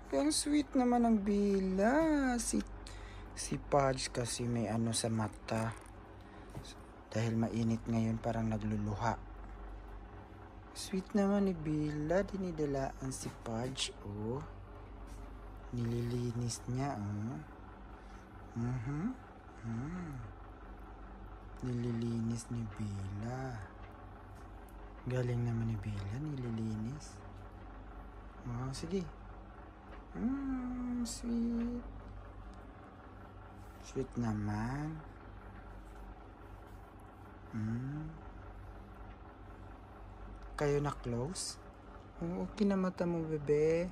Ang sweet naman ng Bila. Si Pudge kasi may ano sa mata. Dahil mainit ngayon, parang nagluluha. Sweet naman ni Bila. Dinidalaan si Pudge, oh. Nililinis niya, oh. Nililinis ni Bila. Galing naman ni Bila, nililinis. Wow, sige. Sweet. Sweet naman. Kayo na close? Oo, okay na mata mo, bebe.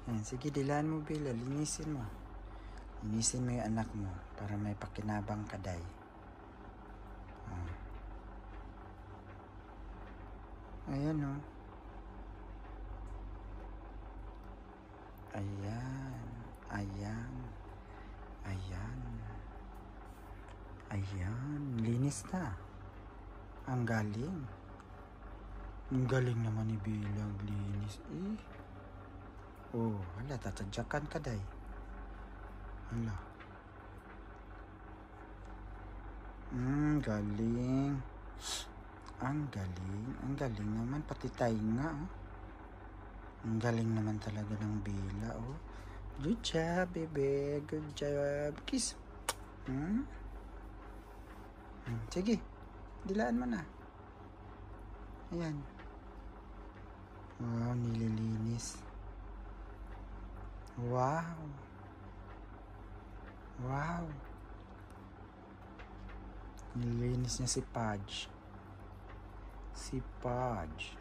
Ayan, sige, dilaan mo, Bila. Linisin mo. Linisin mo yung anak mo para may pakinabang ka, day. Ayan, oh. Ayan. Ayan. Ayan. Ayan. Linis na. Ang galing. Ang galing naman ni Bilang linis. Oh, hala, tatadyakan ka, day. Hala. Galing. Ang galing. Ang galing naman. Pati tainga, oh. Ang galing naman talaga ng Bila, oh. Good job, bebe. Good job. Kiss. Sige. Dilaan mo na. Ayan. Wow, nililinis. Wow. Wow. Nililinis niya si Pudge. Si Pudge.